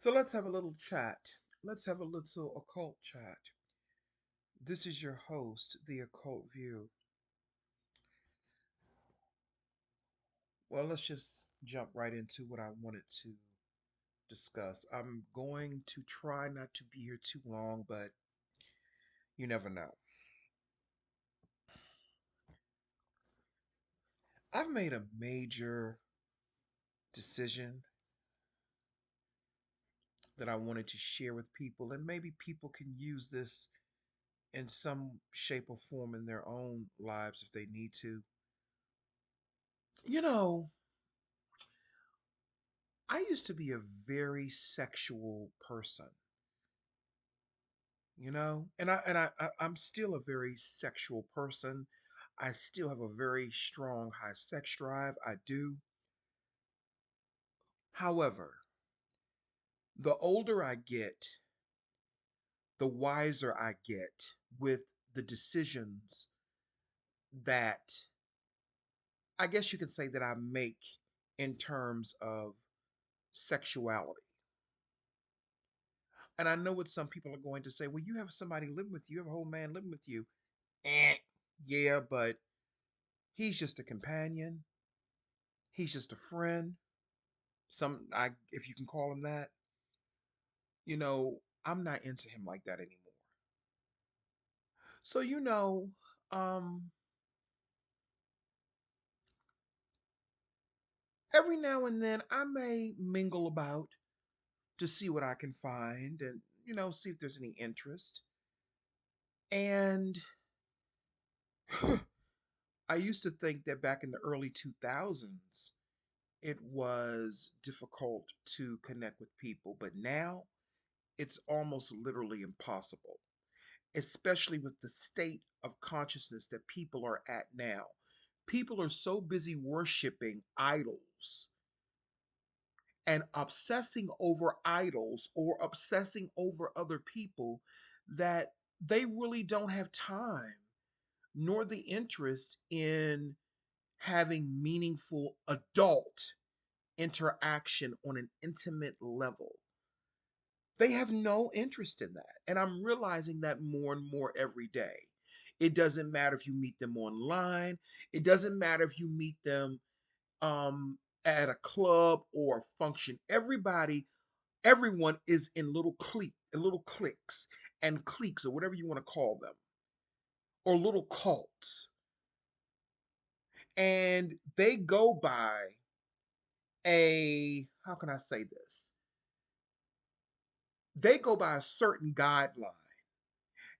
So let's have a little chat. Let's have a little occult chat. This is your host, The Occult View. Well, let's just jump right into what I wanted to discuss. I'm going to try not to be here too long, but you never know. I've made a major decision that I wanted to share with people, and maybe people can use this in some shape or form in their own lives if they need to. You know, I used to be a very sexual person, and I'm still a very sexual person. I still have a very strong high sex drive. I do. However, the older I get, the wiser I get with the decisions that I guess you could say that I make in terms of sexuality. And I know what some people are going to say, well, you have somebody living with you, you have a whole man living with you. Eh, yeah, but he's just a companion. He's just a friend. If you can call him that. You know, I'm not into him like that anymore. So um, every now and then I may mingle about to see what I can find and see if there's any interest. And I used to think that back in the early 2000s, it was difficult to connect with people, but now it's almost literally impossible, especially with the state of consciousness that people are at now. People are so busy worshiping idols and obsessing over idols or obsessing over other people that they really don't have time nor the interest in having meaningful adult interaction on an intimate level. They have no interest in that. And I'm realizing that more and more every day. It doesn't matter if you meet them online, it doesn't matter if you meet them at a club or a function. Everyone is in little cliques and cliques or whatever you want to call them, or little cults. And they go by how can I say this? They go by a certain guideline.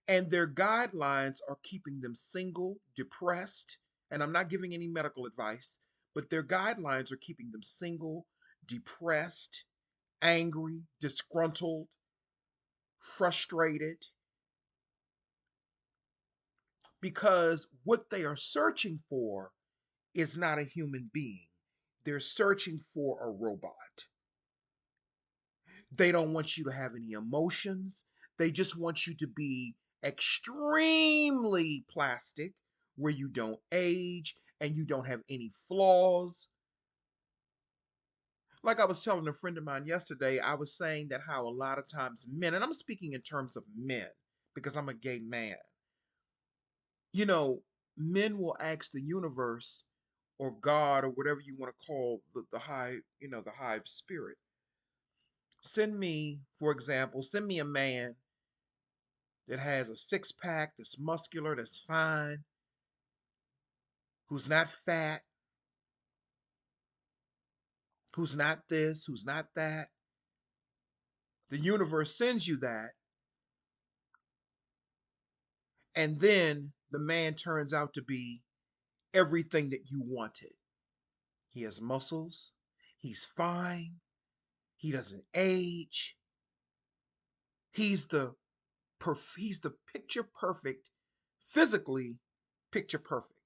And their guidelines are keeping them single, depressed, and I'm not giving any medical advice, but their guidelines are keeping them single, depressed, angry, disgruntled, frustrated, because what they are searching for is not a human being. They're searching for a robot. They don't want you to have any emotions. They just want you to be extremely plastic, where you don't age and you don't have any flaws. Like I was telling a friend of mine yesterday, I was saying that how a lot of times men, and I'm speaking in terms of men because I'm a gay man, you know, men will ask the universe or God or whatever you want to call the high, the high spirit. For example, send me a man that has a six pack, that's muscular, that's fine, who's not fat, who's not this, who's not that. The universe sends you that, and then the man turns out to be everything that you wanted. He has muscles, he's fine, he doesn't age, he's he's the picture perfect, physically picture perfect.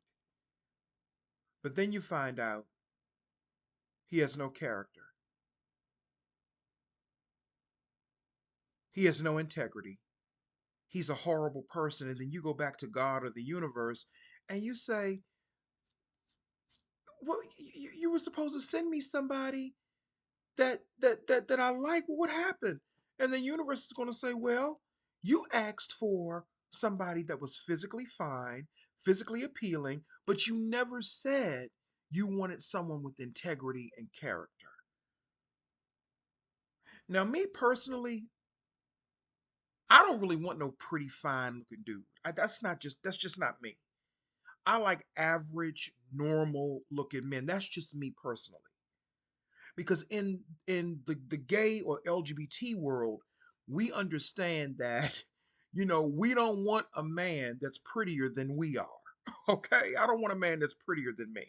But then you find out he has no character, he has no integrity, he's a horrible person. And then you go back to God or the universe and you say, well, you were supposed to send me somebody that I like. Well, what happened? And the universe is going to say, well, you asked for somebody that was physically fine, physically appealing, but you never said you wanted someone with integrity and character. Now, me personally, I don't really want no pretty fine looking dude. That's just not me. I like average, normal looking men. That's just me personally. Because in the gay or LGBT world, we understand that we don't want a man that's prettier than we are. Okay, I don't want a man that's prettier than me.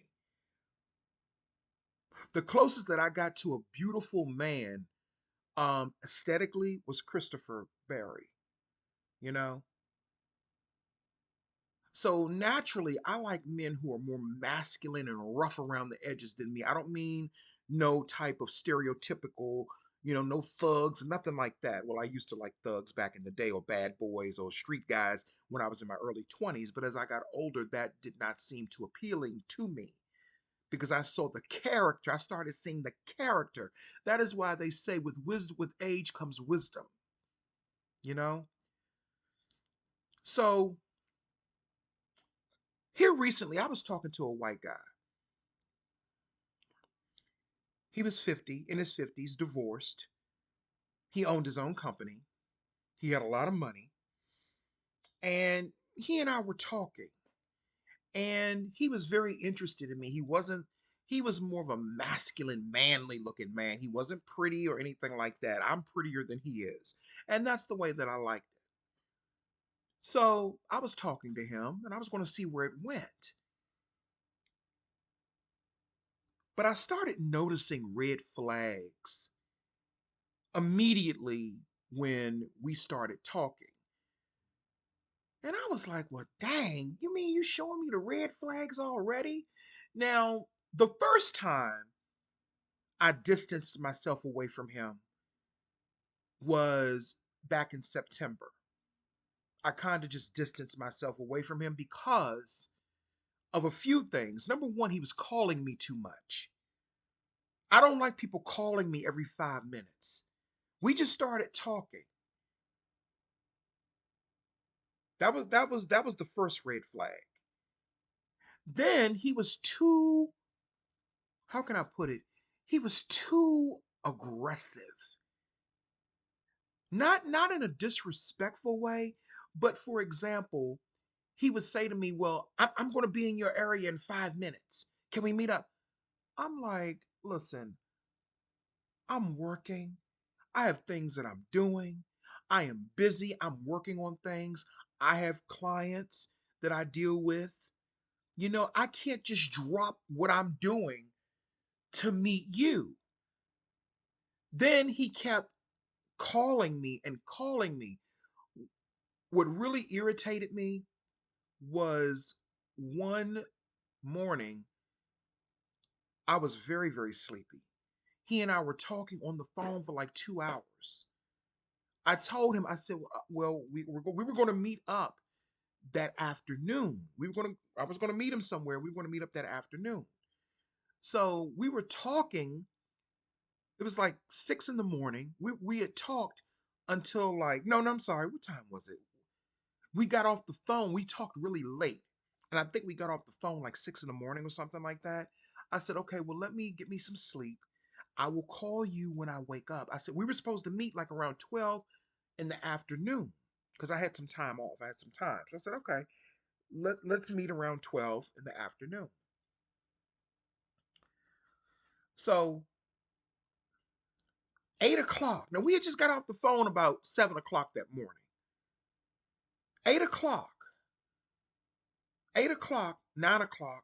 The closest that I got to a beautiful man aesthetically was Christopher Barry, you know. So naturally, I like men who are more masculine and rough around the edges than me. I don't mean no type of stereotypical, no thugs, nothing like that. Well, I used to like thugs back in the day, or bad boys, or street guys when I was in my early 20s. But as I got older, that did not seem too appealing to me because I saw the character. I started seeing the character. That is why they say with wisdom, with age comes wisdom, you know? So here recently, I was talking to a white guy. He was 50, in his 50s, divorced. He owned his own company. He had a lot of money. And he and I were talking. And he was very interested in me. He was more of a masculine, manly looking man. He wasn't pretty or anything like that. I'm prettier than he is. And that's the way that I liked it. So I was talking to him and I was going to see where it went. But I started noticing red flags immediately when we started talking. And I was like, well, dang, you mean you showing me the red flags already? Now, the first time I distanced myself away from him was back in September. I kind of just distanced myself away from him because of a few things. Number one, he was calling me too much. I don't like people calling me every 5 minutes. We just started talking. That was the first red flag. Then he was too, how can I put it? He was too aggressive. Not in a disrespectful way, but for example, he would say to me, "Well, I'm going to be in your area in 5 minutes. Can we meet up?" I'm like, "Listen, I'm working. I have things that I'm doing. I am busy. I'm working on things. I have clients that I deal with. I can't just drop what I'm doing to meet you." Then he kept calling me and calling me. What really irritated me was one morning, I was very, very sleepy. He and I were talking on the phone for like 2 hours. I told him, I said, well, we were going to meet up that afternoon. I was going to meet him somewhere. We were going to meet up that afternoon. So we were talking. It was like 6 in the morning. We had talked until like, no, no, I'm sorry. What time was it? We got off the phone. We talked really late. And I think we got off the phone like 6 in the morning or something like that. I said, okay, well, let me get me some sleep. I will call you when I wake up. I said, we were supposed to meet like around 12 in the afternoon because I had some time off. I had some time. So I said, okay, let's meet around 12 in the afternoon. So 8 o'clock. Now we had just got off the phone about 7 o'clock that morning. 8 o'clock, 8 o'clock, 9 o'clock.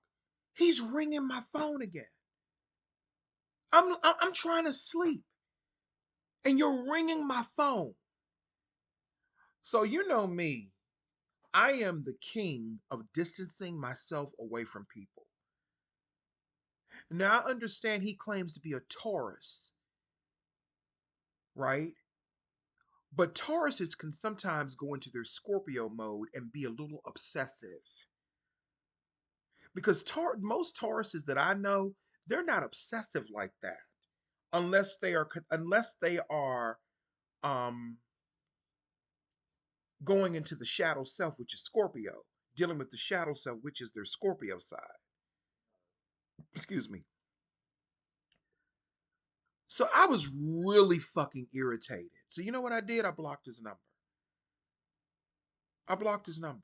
He's ringing my phone again. I'm trying to sleep, and you're ringing my phone. So you know me. I am the king of distancing myself away from people. Now I understand he claims to be a Taurus, right? But Tauruses can sometimes go into their Scorpio mode and be a little obsessive. Because most Tauruses that I know, they're not obsessive like that. unless they are um going into the shadow self, which is Scorpio, dealing with the shadow self, which is their Scorpio side. Excuse me. So I was really fucking irritated. So you know what I did? I blocked his number. I blocked his number.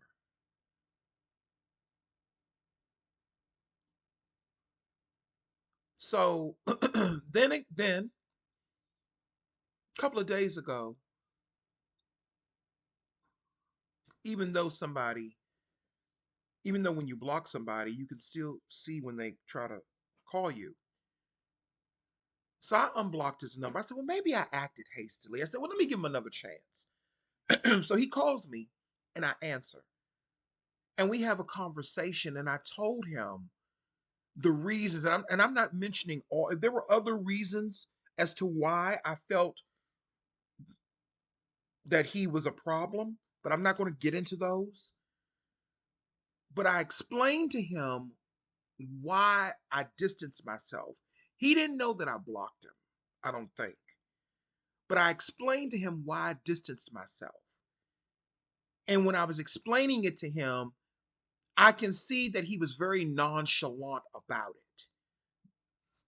So then a couple of days ago, even though somebody, even though when you block somebody, you can still see when they try to call you. So I unblocked his number. I said, well, maybe I acted hastily. I said, well, let me give him another chance. So he calls me and I answer. And we have a conversation. And I told him the reasons, and I'm not mentioning all, if there were other reasons as to why I felt that he was a problem, but I'm not going to get into those. But I explained to him why I distanced myself. He didn't know that I blocked him, I don't think. But I explained to him why I distanced myself. And when I was explaining it to him, I can see that he was very nonchalant about it.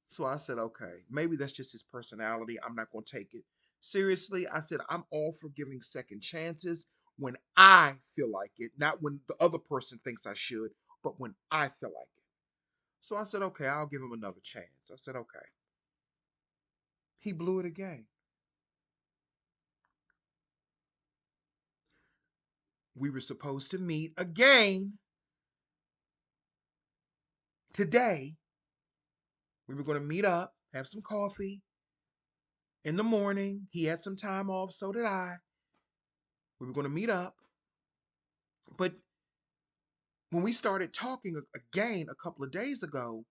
So I said, okay, maybe that's just his personality. I'm not going to take it seriously. I said, I'm all for giving second chances when I feel like it, not when the other person thinks I should, but when I feel like it. So I said, okay, I'll give him another chance. I said, okay. He blew it again. We were supposed to meet again today. We were going to meet up, have some coffee in the morning. He had some time off, so did I. We were going to meet up. But when we started talking again a couple of days ago,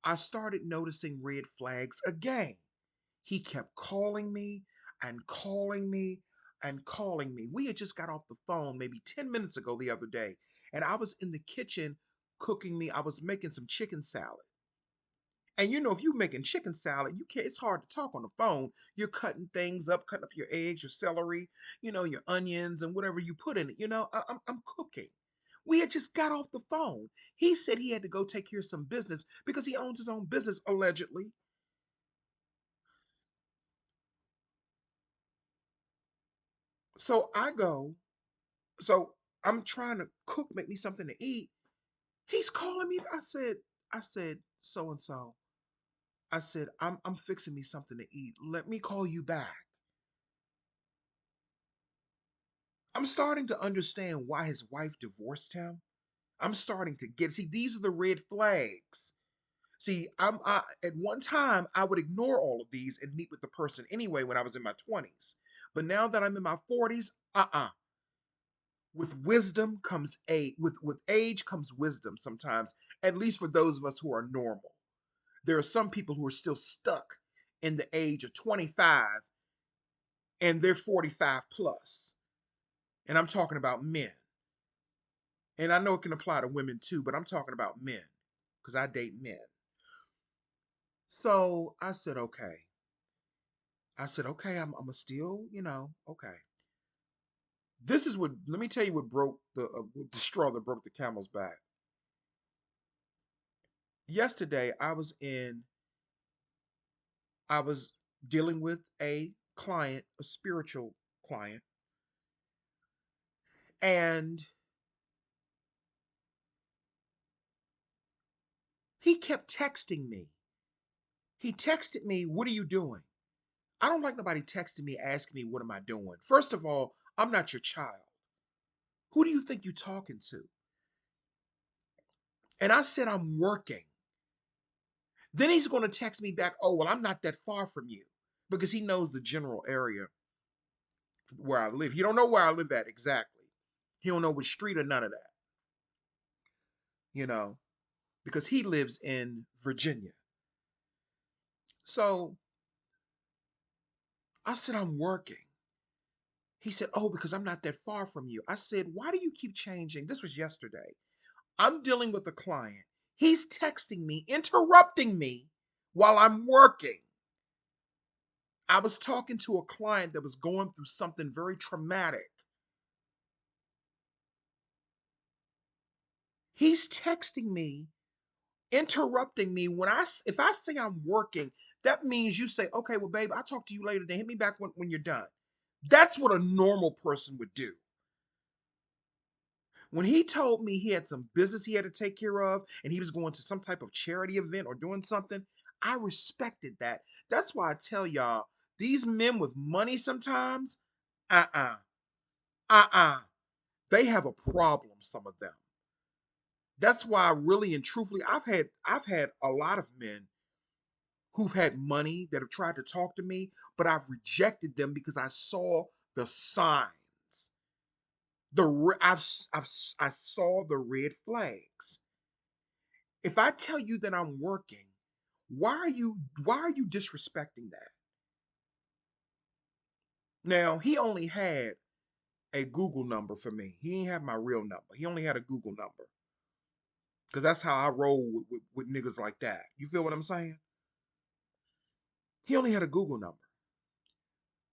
I started noticing red flags again. He kept calling me and calling me and calling me. We had just got off the phone maybe 10 minutes ago the other day, and I was in the kitchen cooking me. I was making some chicken salad. And you know, if you're making chicken salad, you can't, it's hard to talk on the phone. You're cutting things up, cutting up your eggs, your celery, your onions and whatever you put in it. I'm cooking. We had just got off the phone. He said he had to go take care of some business because he owns his own business, allegedly. So I go, so I'm trying to cook, make me something to eat. He's calling me. I said, so and so. I said, I'm fixing me something to eat. Let me call you back. I'm starting to understand why his wife divorced him. I'm starting to get, see, these are the red flags. See, at one time I would ignore all of these and meet with the person anyway when I was in my 20s. But now that I'm in my 40s, with wisdom comes age. With age comes wisdom sometimes, at least for those of us who are normal. There are some people who are still stuck in the age of 25 and they're 45 plus. And I'm talking about men. And I know it can apply to women too, but I'm talking about men because I date men. So I said, okay. I said, okay, I'm a still, okay. This is what, let me tell you what broke the straw that broke the camel's back. Yesterday, I was dealing with a client, a spiritual client, and he kept texting me. He texted me, what are you doing? I don't like nobody texting me, asking me, what am I doing? First of all, I'm not your child. Who do you think you're talking to? And I said, I'm working. Then he's going to text me back, oh, well, I'm not that far from you because he knows the general area where I live. He don't know where I live at exactly. He don't know which street or none of that, you know, because he lives in Virginia. So I said, I'm working. He said, oh, because I'm not that far from you. I said, why do you keep changing? This was yesterday. I'm dealing with a client. He's texting me, interrupting me while I'm working. I was talking to a client that was going through something very traumatic. He's texting me, interrupting me when if I say I'm working, that means you say, okay, well, babe, I'll talk to you later. Then hit me back when you're done. That's what a normal person would do. When he told me he had some business he had to take care of and he was going to some type of charity event or doing something, I respected that. That's why I tell y'all, these men with money sometimes, uh-uh, uh-uh, they have a problem, some of them. That's why really and truthfully, I've had a lot of men who've had money that have tried to talk to me, but I've rejected them because I saw the signs. I saw the red flags. If I tell you that I'm working, why are you disrespecting that? Now, he only had a Google number for me. He didn't have my real number. He only had a Google number. Because that's how I roll with niggas like that. You feel what I'm saying? He only had a Google number.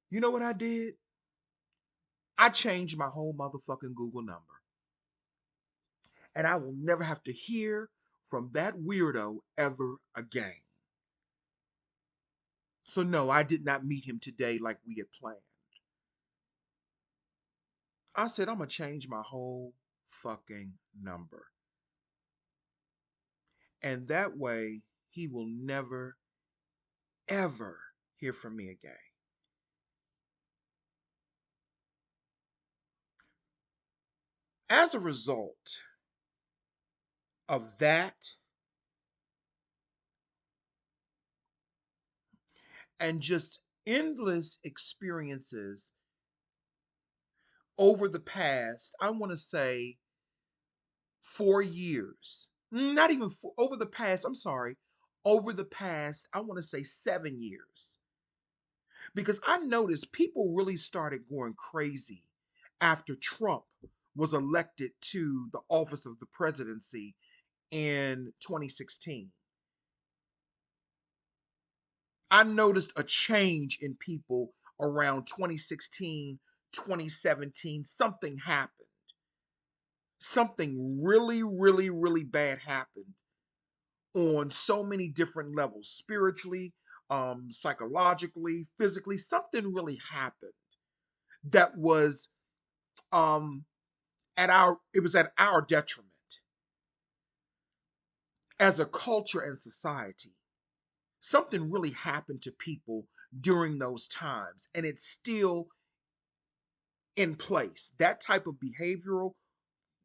You know what I did? I changed my whole motherfucking Google number. And I will never have to hear from that weirdo ever again. So, no, I did not meet him today like we had planned. I said, I'm going to change my whole fucking number. And that way, he will never, ever hear from me again. As a result of that and just endless experiences over the past, I want to say 4 years, not even over the past, I'm sorry, over the past, I want to say 7 years. Because I noticed people really started going crazy after Trump was elected to the office of the presidency in 2016. I noticed a change in people around 2016, 2017. Something happened. Something really, really, really bad happened on so many different levels, spiritually, psychologically, physically. Something really happened that was it was at our detriment as a culture and society. Something really happened to people during those times, and it's still in place. That type of behavioral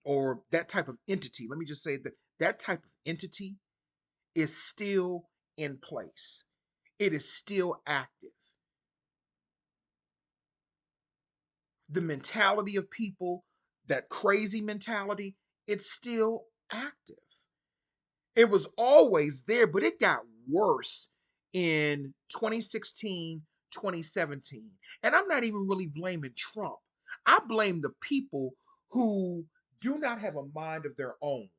or that type of entity, let me just say that that type of entity is still in place. It is still active. The mentality of people, that crazy mentality, it's still active. It was always there, but it got worse in 2016, 2017. And I'm not even really blaming Trump. I blame the people who do not have a mind of their own,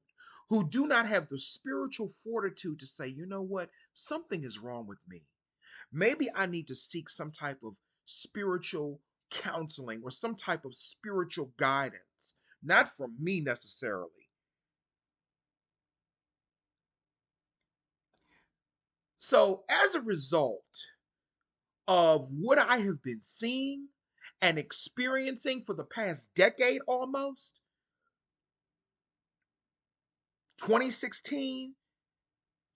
who do not have the spiritual fortitude to say, you know what, something is wrong with me. Maybe I need to seek some type of spiritual counseling or some type of spiritual guidance, not from me necessarily. So, as a result of what I have been seeing and experiencing for the past decade almost, 2016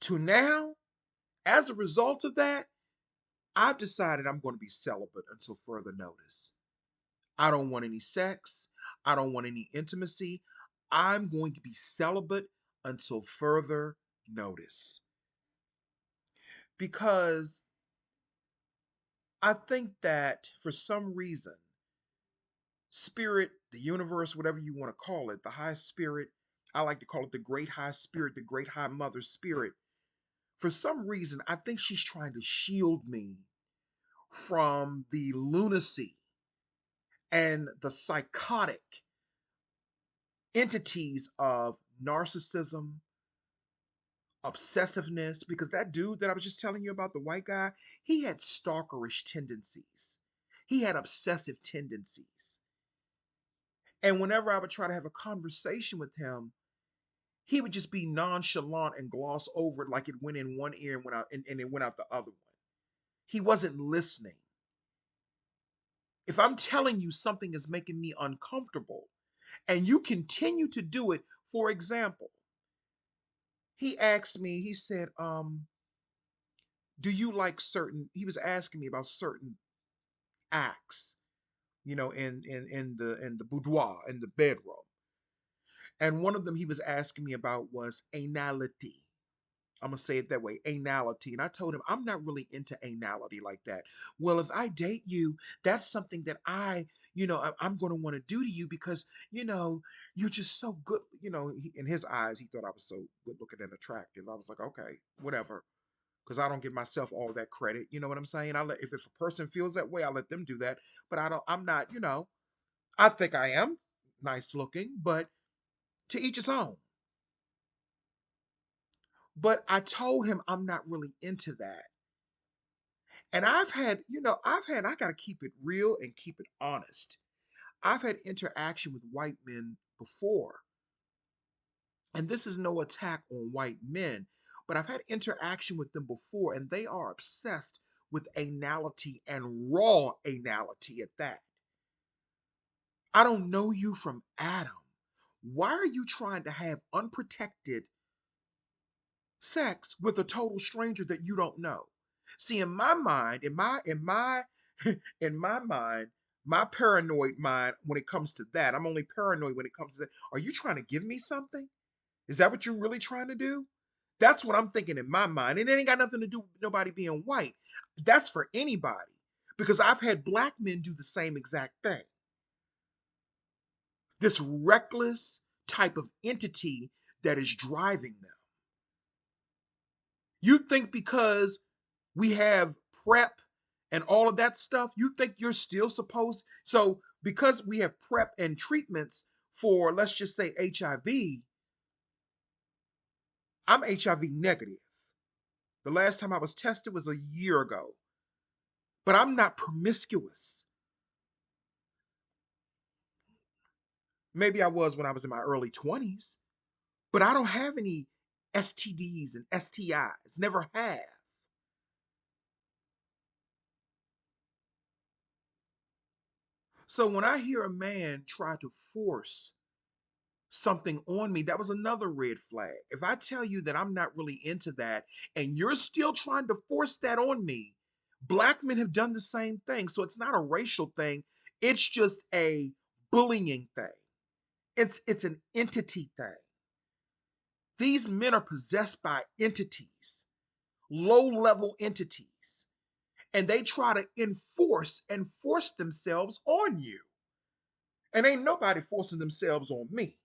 to now, as a result of that, I've decided I'm going to be celibate until further notice. I don't want any sex. I don't want any intimacy. I'm going to be celibate until further notice. Because I think that for some reason, spirit, the universe, whatever you want to call it, the high spirit, I like to call it the great high spirit, the great high mother spirit. For some reason, I think she's trying to shield me from the lunacy and the psychotic entities of narcissism, obsessiveness, because that dude that I was just telling you about, the white guy, he had stalkerish tendencies. He had obsessive tendencies. And whenever I would try to have a conversation with him, he would just be nonchalant and gloss over it like it went in one ear and went out and it went out the other one. He wasn't listening. If I'm telling you something is making me uncomfortable and you continue to do it, for example, he asked me, he said, do you like certain, he was asking me about certain acts, in the boudoir, in the bedroom. And one of them he was asking me about was anality. I'm gonna say it that way, anality. And I told him I'm not really into anality like that. Well, if I date you, that's something that I'm gonna want to do to you because you're just so good. In his eyes, he thought I was so good looking and attractive. I was like, okay, whatever, because I don't give myself all that credit. You know what I'm saying? If a person feels that way, I let them do that. But I don't. I'm not. I think I am nice looking, but to each his own. But I told him I'm not really into that. And I got to keep it real and keep it honest. I've had interaction with white men before. And this is no attack on white men, but I've had interaction with them before, and they are obsessed with anality and raw anality at that. I don't know you from Adam. Why are you trying to have unprotected sex with a total stranger that you don't know? See, in my mind, in my mind, my paranoid mind, when it comes to that, I'm only paranoid when it comes to that. Are you trying to give me something? Is that what you're really trying to do? That's what I'm thinking in my mind. And it ain't got nothing to do with nobody being white. That's for anybody. Because I've had black men do the same exact thing. This reckless type of entity that is driving them. You think because we have prep and all of that stuff, you think you're still supposed, so because we have prep and treatments for, let's just say, HIV, I'm HIV negative. The last time I was tested was a year ago. But I'm not promiscuous. Maybe I was when I was in my early 20s, but I don't have any STDs and STIs. Never have. So when I hear a man try to force something on me, that was another red flag. If I tell you that I'm not really into that and you're still trying to force that on me, black men have done the same thing. So it's not a racial thing, it's just a bullying thing. It's an entity thing. These men are possessed by entities, low level entities, and they try to enforce and force themselves on you. And ain't nobody forcing themselves on me.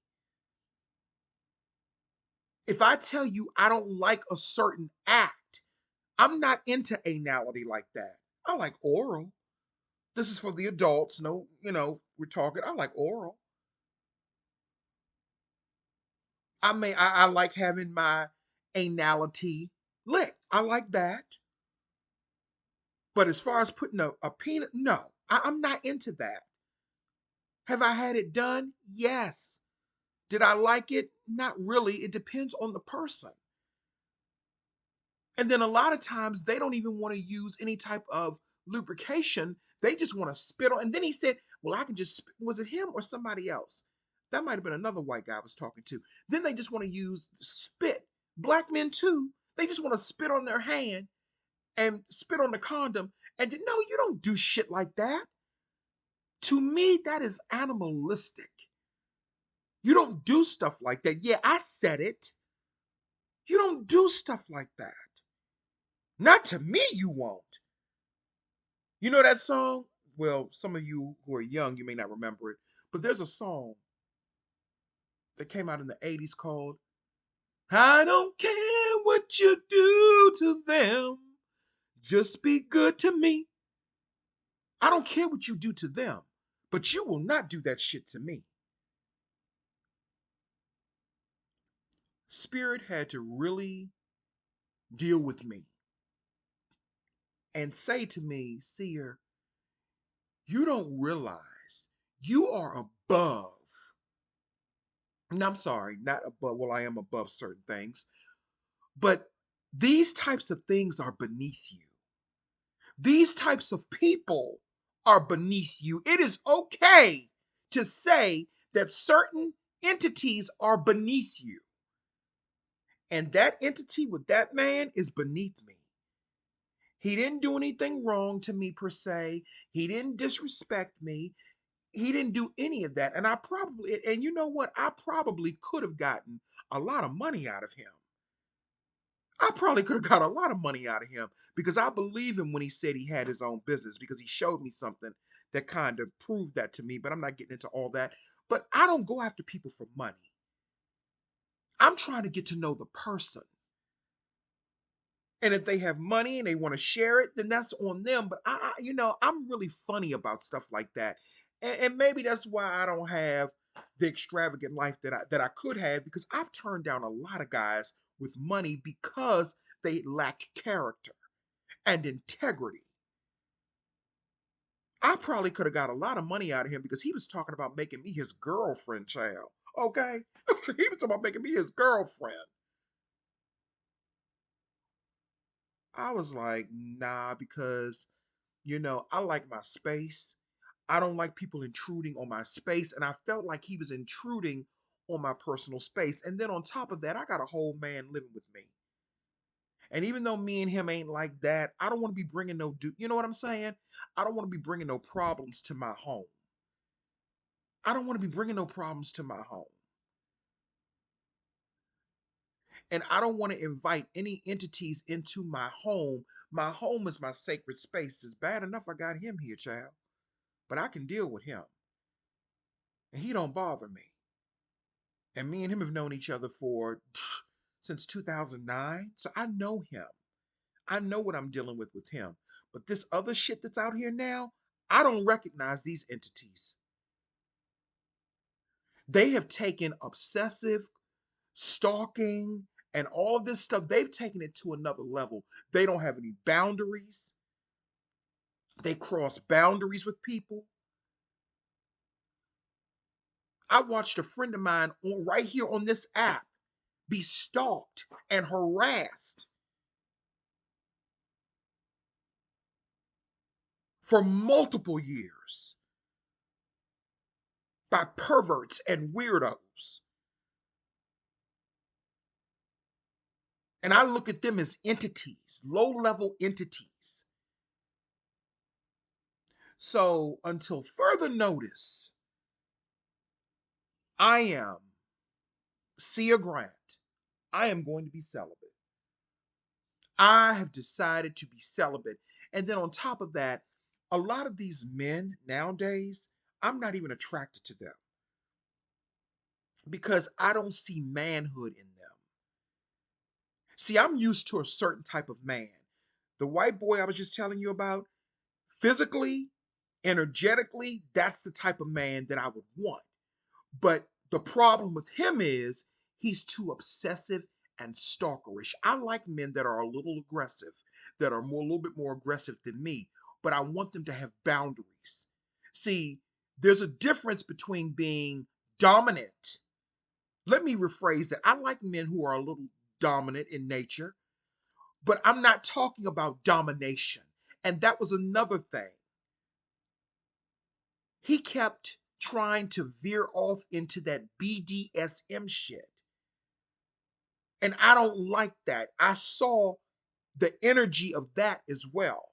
If I tell you I don't like a certain act, I'm not into anality like that. I like oral. This is for the adults. No, we're talking. I like oral. I like having my anality licked. I like that. But as far as putting a peanut, no, I'm not into that. Have I had it done? Yes. Did I like it? Not really. It depends on the person. And then a lot of times they don't even want to use any type of lubrication. They just want to spit on. And then he said, well, I can just, was it him or somebody else? That might have been another white guy I was talking to. Then they just want to use spit. Black men too. They just want to spit on their hand and spit on the condom. And no, you don't do shit like that. To me, that is animalistic. You don't do stuff like that. Yeah, I said it. You don't do stuff like that. Not to me, you won't. You know that song? Well, some of you who are young, you may not remember it, but there's a song that came out in the 80s called I Don't Care What You Do to Them, Just Be Good to Me. I don't care what you do to them, but you will not do that shit to me. Spirit had to really deal with me and say to me, Seer, you don't realize you are above. And I'm sorry, not above. Well, I am above certain things, but these types of things are beneath you. These types of people are beneath you. It is okay to say that certain entities are beneath you. And that entity with that man is beneath me. He didn't do anything wrong to me per se. He didn't disrespect me. He didn't do any of that. And I probably, and you know what? I probably could have gotten a lot of money out of him. I probably could have got a lot of money out of him because I believe him when he said he had his own business because he showed me something that kind of proved that to me. But I'm not getting into all that. But I don't go after people for money. I'm trying to get to know the person. And if they have money and they want to share it, then that's on them. But I'm really funny about stuff like that. And maybe that's why I don't have the extravagant life that I could have because I've turned down a lot of guys with money because they lacked character and integrity. I probably could have got a lot of money out of him because he was talking about making me his girlfriend, child. Okay? He was talking about making me his girlfriend. I was like, nah, because, I like my space. I don't like people intruding on my space. And I felt like he was intruding on my personal space. And then on top of that, I got a whole man living with me. And even though me and him ain't like that, I don't want to be bringing you know what I'm saying? I don't want to be bringing no problems to my home. I don't want to be bringing no problems to my home. And I don't want to invite any entities into my home. My home is my sacred space. It's bad enough I got him here, child, but I can deal with him. And he don't bother me. And me and him have known each other for since 2009. So I know him. I know what I'm dealing with him. But this other shit that's out here now, I don't recognize these entities. They have taken obsessive stalking and all of this stuff. They've taken it to another level. They don't have any boundaries. They cross boundaries with people. I watched a friend of mine right here on this app be stalked and harassed for multiple years by perverts and weirdos. And I look at them as entities, low level entities. So until further notice, I am Sia Grant. I am going to be celibate. I have decided to be celibate. And then on top of that, a lot of these men nowadays, I'm not even attracted to them because I don't see manhood in them. See, I'm used to a certain type of man. The white boy I was just telling you about, physically, energetically, that's the type of man that I would want. But the problem with him is he's too obsessive and stalkerish. I like men that are a little aggressive, that are a little bit more aggressive than me, but I want them to have boundaries. See, there's a difference between being dominant. Let me rephrase that. I like men who are a little dominant in nature, but I'm not talking about domination. And that was another thing. He kept trying to veer off into that BDSM shit. And I don't like that. I saw the energy of that as well.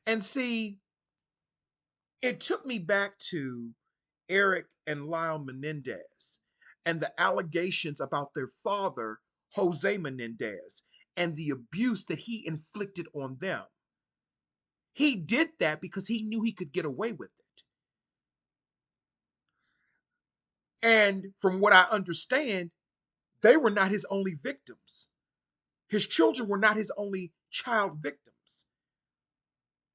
And see, it took me back to Eric and Lyle Menendez and the allegations about their father, Jose Menendez, and the abuse that he inflicted on them. He did that because he knew he could get away with it. And from what I understand, they were not his only victims. His children were not his only child victims.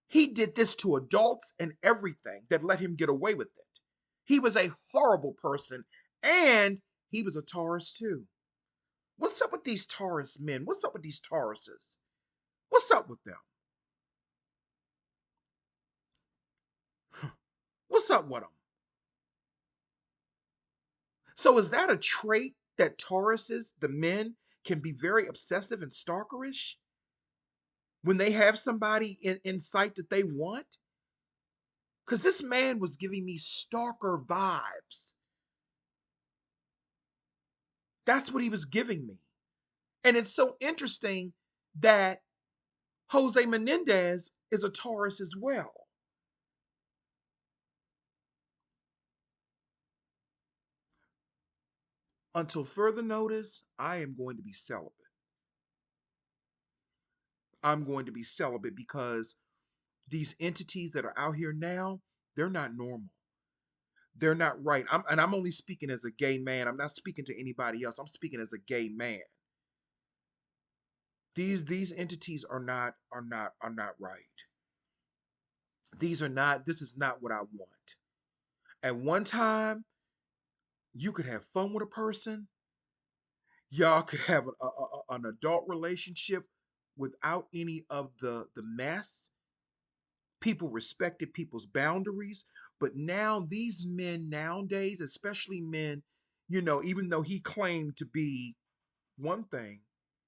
He did this to adults and everything that let him get away with it. He was a horrible person and he was a Taurus too. What's up with these Taurus men? What's up with these Tauruses? What's up with them? What's up with them? So is that a trait that Tauruses, the men, can be very obsessive and stalkerish when they have somebody in sight that they want? Because this man was giving me stalker vibes. That's what he was giving me. And it's so interesting that Jose Menendez is a Taurus as well. Until further notice, I am going to be celibate. I'm going to be celibate because these entities that are out here now, they're not normal. They're not right. I'm only speaking as a gay man. I'm not speaking to anybody else. I'm speaking as a gay man. These entities are not right. These are not, this is not what I want. At one time, you could have fun with a person. Y'all could have an adult relationship without any of the mess. People respected people's boundaries. But now, these men nowadays, especially men, even though he claimed to be one thing,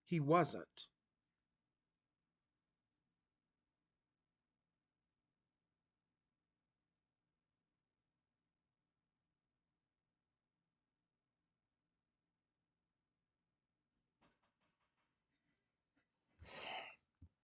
he wasn't.